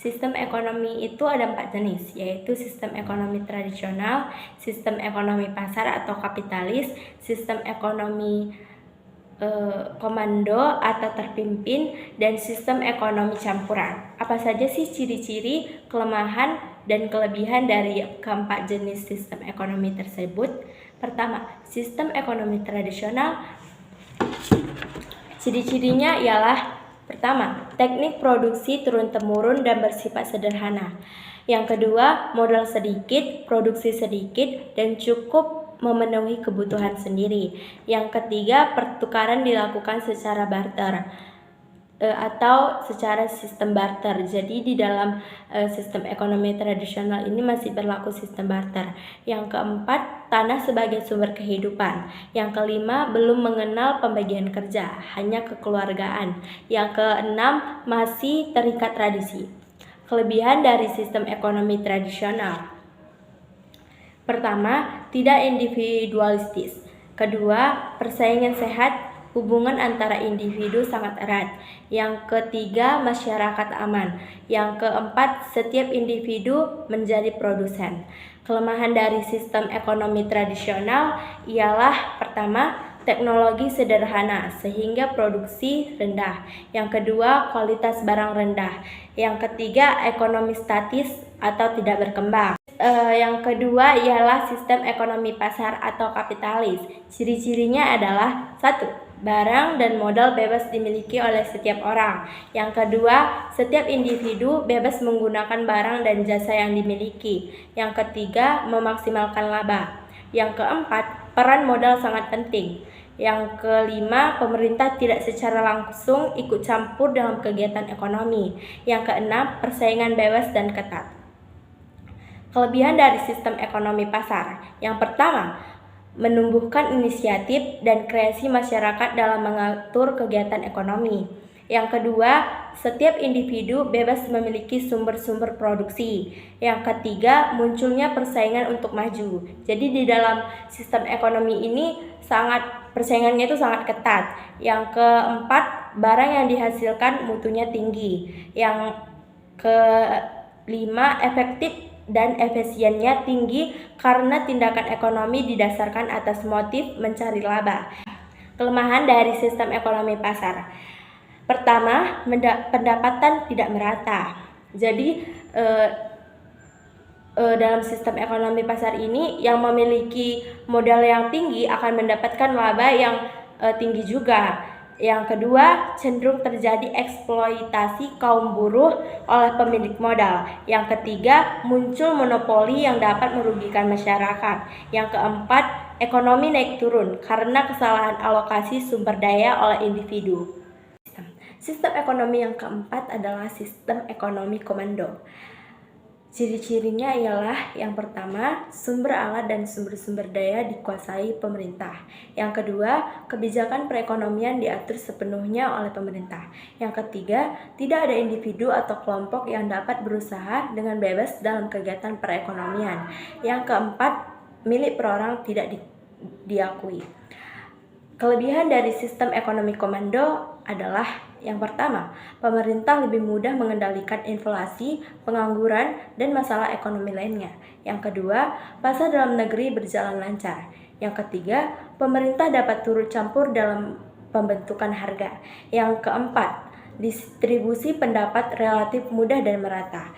Sistem ekonomi itu ada 4 jenis, yaitu sistem ekonomi tradisional, sistem ekonomi pasar atau kapitalis, sistem ekonomi komando atau terpimpin, dan sistem ekonomi campuran. Apa saja sih ciri-ciri, kelemahan, dan kelebihan dari keempat jenis sistem ekonomi tersebut? Pertama, sistem ekonomi tradisional. Ciri-cirinya ialah: pertama, teknik produksi turun-temurun dan bersifat sederhana. Yang kedua, modal sedikit, produksi sedikit, dan cukup memenuhi kebutuhan sendiri. Yang ketiga, pertukaran dilakukan secara barter atau secara sistem barter. Jadi di dalam sistem ekonomi tradisional ini masih berlaku sistem barter. Yang keempat, tanah sebagai sumber kehidupan. Yang kelima, belum mengenal pembagian kerja, hanya kekeluargaan. Yang keenam, masih terikat tradisi. Kelebihan dari sistem ekonomi tradisional: pertama, tidak individualistis. Kedua, persaingan sehat, hubungan antara individu sangat erat. Yang ketiga, masyarakat aman. Yang keempat, setiap individu menjadi produsen. Kelemahan dari sistem ekonomi tradisional ialah: pertama, teknologi sederhana sehingga produksi rendah. Yang kedua, kualitas barang rendah. Yang ketiga, ekonomi statis atau tidak berkembang. Yang kedua ialah sistem ekonomi pasar atau kapitalis. Ciri-cirinya adalah: satu, barang dan modal bebas dimiliki oleh setiap orang. Yang kedua, setiap individu bebas menggunakan barang dan jasa yang dimiliki. Yang ketiga, memaksimalkan laba. Yang keempat, peran modal sangat penting. Yang kelima, pemerintah tidak secara langsung ikut campur dalam kegiatan ekonomi. Yang keenam, persaingan bebas dan ketat. Kelebihan dari sistem ekonomi pasar: yang pertama, menumbuhkan inisiatif dan kreasi masyarakat dalam mengatur kegiatan ekonomi. Yang kedua, setiap individu bebas memiliki sumber-sumber produksi. Yang ketiga, munculnya persaingan untuk maju. Jadi di dalam sistem ekonomi ini persaingannya itu sangat ketat. Yang keempat, barang yang dihasilkan mutunya tinggi. Yang kelima, efektif dan efisiennya tinggi karena tindakan ekonomi didasarkan atas motif mencari laba. Kelemahan dari sistem ekonomi pasar: pertama, pendapatan tidak merata. Jadi dalam sistem ekonomi pasar ini, yang memiliki modal yang tinggi akan mendapatkan laba yang tinggi juga. Yang kedua, cenderung terjadi eksploitasi kaum buruh oleh pemilik modal. Yang ketiga, muncul monopoli yang dapat merugikan masyarakat. Yang keempat, ekonomi naik turun karena kesalahan alokasi sumber daya oleh individu. Sistem ekonomi yang keempat adalah sistem ekonomi komando. Ciri-cirinya ialah: yang pertama, sumber alat dan sumber-sumber daya dikuasai pemerintah. Yang kedua, kebijakan perekonomian diatur sepenuhnya oleh pemerintah. Yang ketiga, tidak ada individu atau kelompok yang dapat berusaha dengan bebas dalam kegiatan perekonomian. Yang keempat, milik perorang tidak diakui. Kelebihan dari sistem ekonomi komando adalah: yang pertama, pemerintah lebih mudah mengendalikan inflasi, pengangguran, dan masalah ekonomi lainnya. Yang kedua, pasar dalam negeri berjalan lancar. Yang ketiga, pemerintah dapat turut campur dalam pembentukan harga. Yang keempat, distribusi pendapat relatif mudah dan merata.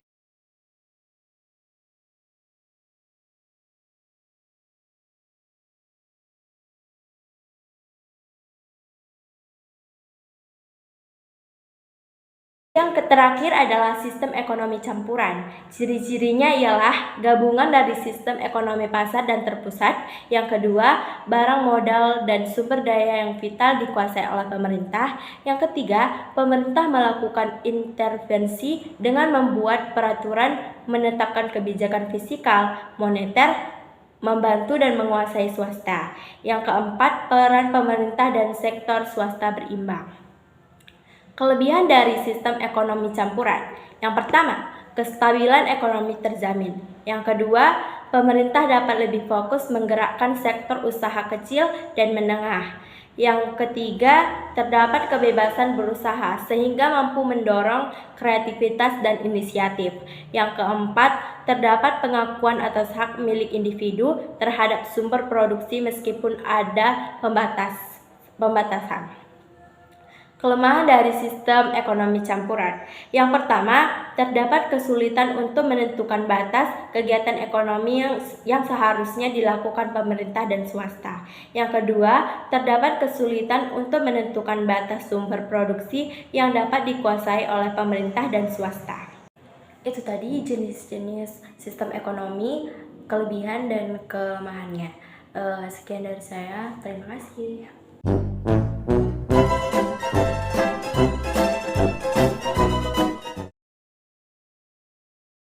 Yang terakhir adalah sistem ekonomi campuran. Ciri-cirinya ialah gabungan dari sistem ekonomi pasar dan terpusat. Yang kedua, barang, modal, dan sumber daya yang vital dikuasai oleh pemerintah. Yang ketiga, pemerintah melakukan intervensi dengan membuat peraturan, menetapkan kebijakan fiskal, moneter, membantu dan menguasai swasta. Yang keempat, peran pemerintah dan sektor swasta berimbang. Kelebihan dari sistem ekonomi campuran: yang pertama, kestabilan ekonomi terjamin. Yang kedua, pemerintah dapat lebih fokus menggerakkan sektor usaha kecil dan menengah. Yang ketiga, terdapat kebebasan berusaha sehingga mampu mendorong kreativitas dan inisiatif. Yang keempat, terdapat pengakuan atas hak milik individu terhadap sumber produksi meskipun ada pembatasan. Kelemahan dari sistem ekonomi campuran. Yang pertama, terdapat kesulitan untuk menentukan batas kegiatan ekonomi yang seharusnya dilakukan pemerintah dan swasta. Yang kedua, terdapat kesulitan untuk menentukan batas sumber produksi yang dapat dikuasai oleh pemerintah dan swasta. Itu tadi jenis-jenis sistem ekonomi, kelebihan dan kelemahannya. Sekian dari saya, terima kasih.